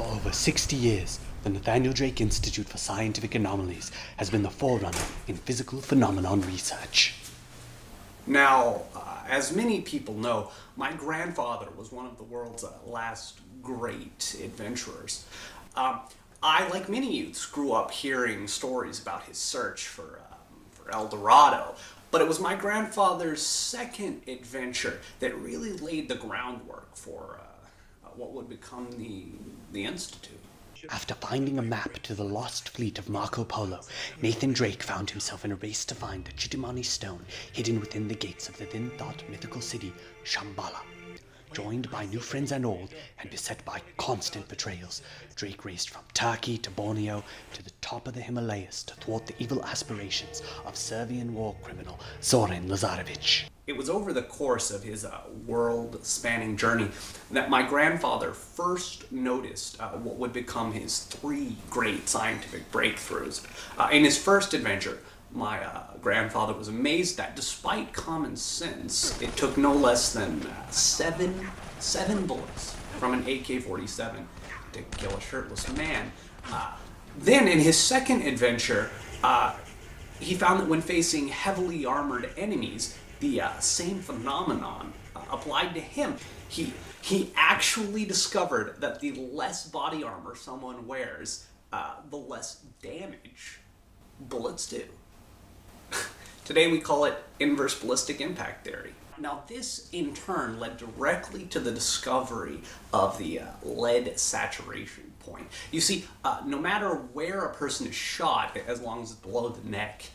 For over 60 years, the Nathaniel Drake Institute for Scientific Anomalies has been the forerunner in physical phenomenon research. Now, as many people know, my grandfather was one of the world's last great adventurers. I, like many youths, grew up hearing stories about his search for El Dorado, but it was my grandfather's second adventure that really laid the groundwork for what would become the Institute. After finding a map to the lost fleet of Marco Polo, Nathan Drake found himself in a race to find the Chitimani stone hidden within the gates of the then-thought mythical city, Shambhala. Joined by new friends and old, and beset by constant betrayals, Drake raced from Turkey to Borneo to the top of the Himalayas to thwart the evil aspirations of Serbian war criminal Zoran Lazarevic. It was over the course of his world-spanning journey that my grandfather first noticed what would become his three great scientific breakthroughs. In his first adventure, my grandfather was amazed that despite common sense, it took no less than seven bullets from an AK-47 to kill a shirtless man. Then in his second adventure, he found that when facing heavily armored enemies, the same phenomenon applied to him. He actually discovered that the less body armor someone wears, the less damage bullets do. Today we call it inverse ballistic impact theory. Now this in turn led directly to the discovery of the lead saturation point. You see, no matter where a person is shot, as long as it's below the neck,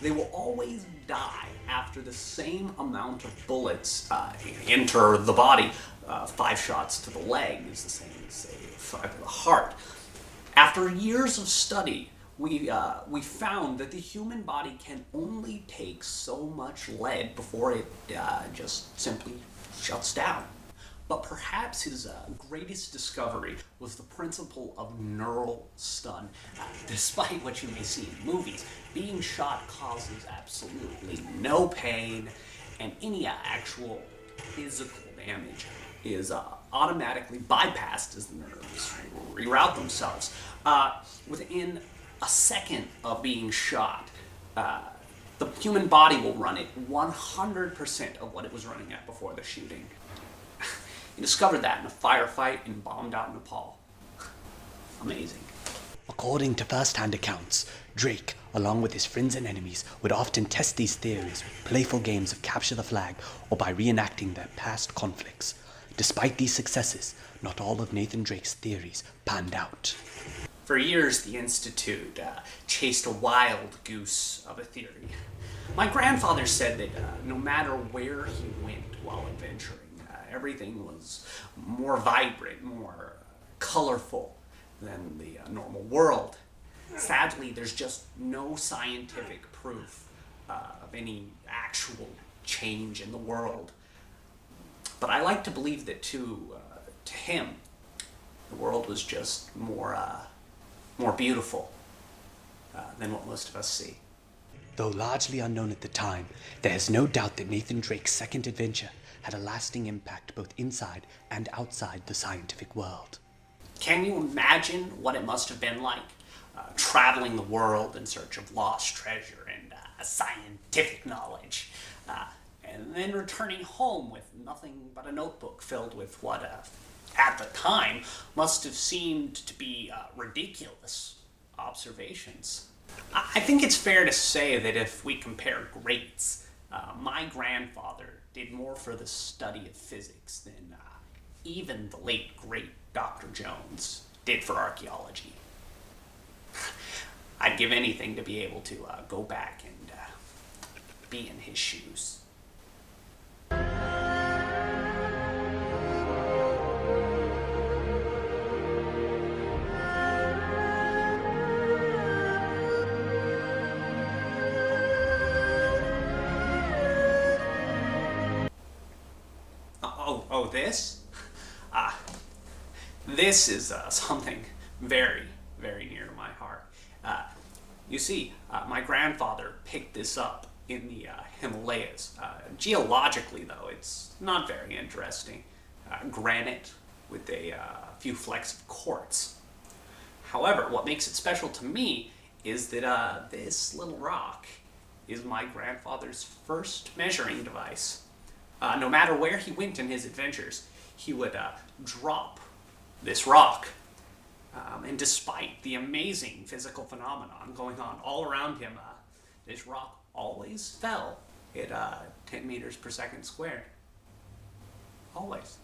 they will always die after the same amount of bullets enter the body. 5 shots to the leg is the same as, say, 5 to the heart. After years of study, we found that the human body can only take so much lead before it just simply shuts down. But perhaps his greatest discovery was the principle of neural stun. Despite what you may see in movies, being shot causes absolutely no pain, and any actual physical damage is automatically bypassed as the nerves reroute themselves. Within a second of being shot, the human body will run at 100% of what it was running at before the shooting. He discovered that in a firefight in bombed out Nepal. Amazing. According to first-hand accounts, Drake, along with his friends and enemies, would often test these theories with playful games of capture the flag or by reenacting their past conflicts. Despite these successes, not all of Nathan Drake's theories panned out. For years, the Institute chased a wild goose of a theory. My grandfather said that no matter where he went while adventuring, everything was more vibrant, more colorful than the normal world. Sadly, there's just no scientific proof of any actual change in the world. But I like to believe that to him, the world was just more beautiful than what most of us see. Though largely unknown at the time, there is no doubt that Nathan Drake's second adventure had a lasting impact both inside and outside the scientific world. Can you imagine what it must have been like traveling the world in search of lost treasure and scientific knowledge, and then returning home with nothing but a notebook filled with what, at the time, must have seemed to be ridiculous observations? I think it's fair to say that if we compare greats, my grandfather did more for the study of physics than even the late, great Dr. Jones did for archaeology. I'd give anything to be able to go back and be in his shoes. Oh, this? This is something very, very near to my heart. You see, my grandfather picked this up in the Himalayas. Geologically, though, it's not very interesting. Granite, with a few flecks of quartz. However, what makes it special to me is that this little rock is my grandfather's first measuring device. No matter where he went in his adventures, he would drop this rock. And despite the amazing physical phenomenon going on all around him, this rock always fell at 10 meters per second squared. Always.